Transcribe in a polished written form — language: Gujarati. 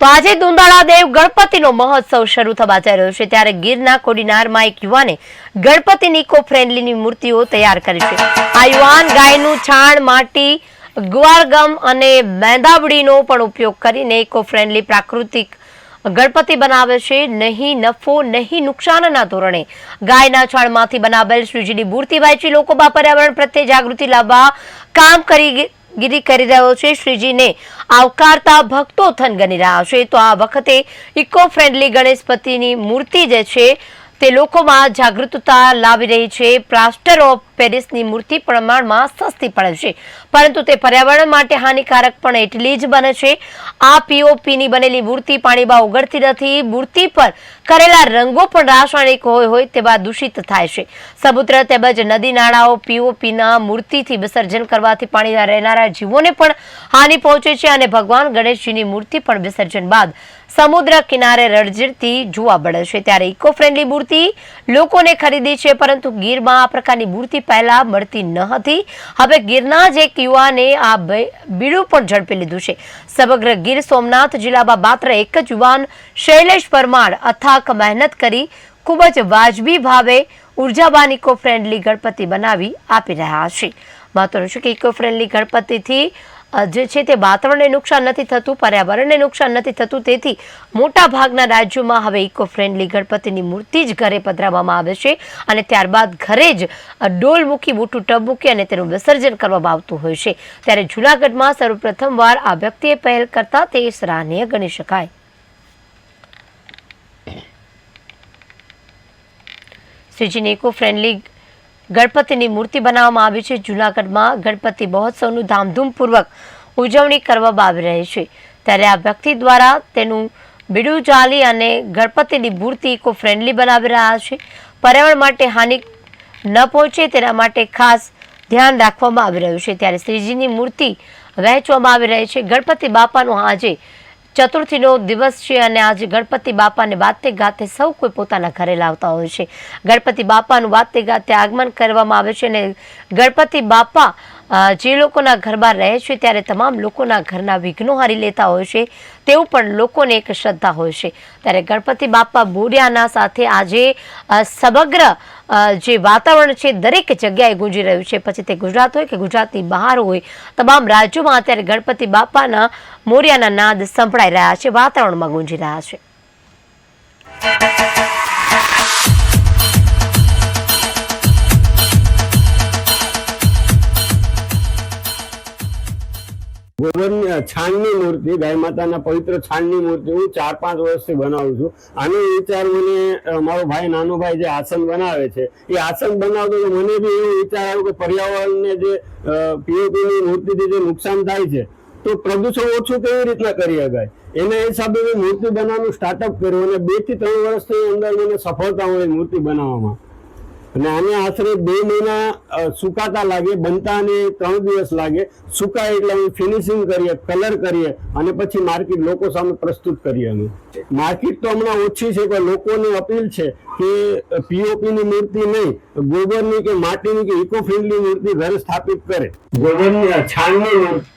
તો આજે દુંદાળા દેવ ગણપતિનો મહોત્સવ શરૂ થવા જઈ રહ્યો છે, ત્યારે ગીરના કોડીનારમાં એક યુવાને ગણપતિની ઇકો ફ્રેન્ડલીની મૂર્તિઓ તૈયાર કરી છે. આ યુવાન ગાયનું છાણ, માટી, ગુવારગમ અને મેંદાવડીનો પણ ઉપયોગ કરીને ઇકો ફ્રેન્ડલી પ્રાકૃતિક ગણપતિ બનાવે છે. નહીં નફો નહીં નુકસાનના ધોરણે ગાયના છાણમાંથી બનાવેલ શ્રીજીની મૂર્તિ વેચી લોકોમાં પર્યાવરણ પ્રત્યે જાગૃતિ લાવવા કામ કરી રહ્યો છે. શ્રીજીને આવકારતા ભક્તો થનગની રહ્યા છે. તો આ વખતે ઇકો ફ્રેન્ડલી ગણેશપતિની મૂર્તિ જે છે તે લોકોમાં જાગૃતતા લાવી રહી છે. પ્લાસ્ટર ઓફ પેરિસની મૂર્તિ પ્રમાણમાં સસ્તી પડે છે, પરંતુ તે પર્યાવરણ માટે હાનિકારક પણ એટલી જ બને છે. આ પીઓપીની બનેલી મૂર્તિ પાણીમાં ઓગળતી નથી. મૂર્તિ પર કરેલા રંગો પણ રાસાયણિક હોય તેવા દૂષિત થાય છે. સમુદ્ર તેમજ નદી નાળાઓ પીઓપીના મૂર્તિથી વિસર્જન કરવાથી પાણીમાં રહેનારા જીવોને પણ હાનિ પહોંચે છે અને ભગવાન ગણેશજીની મૂર્તિ પણ વિસર્જન બાદ સમુદ્ર કિનારે રડઝીરતી જોવા મળે છે. ત્યારે ઇકો ફ્રેન્ડલી મૂર્તિ લોકોને ખરીદી છે, પરંતુ ગીરમાં આ પ્રકારની મૂર્તિ પહેલા મળતી ન હતી. હવે ગીરના જ એક યુવાને આ બીડું પણ ઝડપી લીધું છે. સમગ્ર ગીર સોમનાથ જિલ્લામાં માત્ર એક જ યુવાન શૈલેષ પરમાર અથાક મહેનત કરી ખૂબ જ વાજબી ભાવે ઉર્જાવાન ઇકો ફ્રેન્ડલી ગણપતિ બનાવી આપી રહ્યા છે. મહત્વનું છે કે ઇકો ફ્રેન્ડલી ગણપતિથી જે છે તે વાતાવરણને નુકસાન નથી થતું, પર્યાવરણને નુકસાન નથી થતું. તેથી મોટા ભાગના રાજ્યોમાં હવે ઇકો ફ્રેન્ડલી ગણપતિની મૂર્તિ જ ઘરે પધરાવવામાં આવે છે અને ત્યારબાદ ઘરે જ ડોલ મૂકી, મોટું ટબ મૂકી અને તેનું વિસર્જન કરવામાં આવતું હોય છે. ત્યારે જૂનાગઢમાં સર્વપ્રથમવાર આ વ્યક્તિએ પહેલ કરતા તે સરાહનીય ગણી શકાય. શ્રીજીની ઇકો ફ્રેન્ડલી ગણપતિની મૂર્તિ બનાવવામાં આવી છે. જૂનાગઢમાં ગણપતિ મહોત્સવનું ધામધૂમપૂર્વક ઉજવણી કરવામાં આવી રહી છે. ત્યારે આ વ્યક્તિ દ્વારા તેનું બીડું ચાલી અને ગણપતિની મૂર્તિ ઇકો ફ્રેન્ડલી બનાવી રહ્યા છે. પર્યાવરણ માટે હાનિ ન પહોંચે તેના માટે ખાસ ધ્યાન રાખવામાં આવી રહ્યું છે. ત્યારે શ્રીજીની મૂર્તિ વહેંચવામાં આવી રહી છે. ગણપતિ બાપાનો આજે ચતુર્થીનો દિવસ છે અને આજે ગણપતિ બાપાને વાતે ગાતે સૌ કોઈ પોતાના ઘરે લાવતા હોય છે. ગણપતિ બાપાનું વાતે ગાતે આગમન કરવામાં આવે છે અને ગણપતિ બાપા જે લોકોના ઘરમાં રહે છે ત્યારે તમામ લોકોના ઘરના વિઘ્નો હારી લેતા હોય છે તેવું પણ લોકોને એક શ્રદ્ધા હોય છે. ત્યારે ગણપતિ બાપા મોર્યાના સાથે આજે સમગ્ર જે વાતાવરણ છે દરેક જગ્યાએ ગુંજી રહ્યું છે. પછી તે ગુજરાત હોય કે ગુજરાતની બહાર હોય, તમામ રાજ્યોમાં અત્યારે ગણપતિ બાપાના મોર્યાના નાદ સંભળાઈ રહ્યા છે, વાતાવરણમાં ગુંજી રહ્યા છે. ગોબરની છાણની મૂર્તિ, ગાય માતાના પવિત્ર છાણની મૂર્તિ હું 4-5 વર્ષથી બનાવું છું. આનો વિચાર મને મારો ભાઈ, નાનો ભાઈ જે આસન બનાવે છે એ આસન બનાવતો તો મને બી એવો વિચાર આવ્યો કે પર્યાવરણને જે પીઓપીની મૂર્તિથી જે નુકસાન થાય છે તો પ્રદૂષણ ઓછું કેવી રીતના કરી શકાય, એના હિસાબે મેં મૂર્તિ બનાવવાનું સ્ટાર્ટઅપ કર્યું અને 2 થી 3 વર્ષની અંદર મને સફળતા મળી મૂર્તિ બનાવવામાં. અને આને આશરે 2 મહિના સુકાતા લાગે, બનતા અને 3 દિવસ લાગે. સુકાય એટલે અમે ફિનિશિંગ કરીએ, કલર કરીએ અને પછી માર્કેટ લોકો સામે પ્રસ્તુત કરીએ. અમે માર્કેટ તો હમણાં ઓછી છે, પણ લોકોની અપીલ છે કે પીઓપીની મૂર્તિ નહીં, ગોબરની કે માટીની કે ઇકો ફ્રેન્ડલી મૂર્તિ ઘરે સ્થાપિત કરે. ગોબરની છાણની મૂર્તિ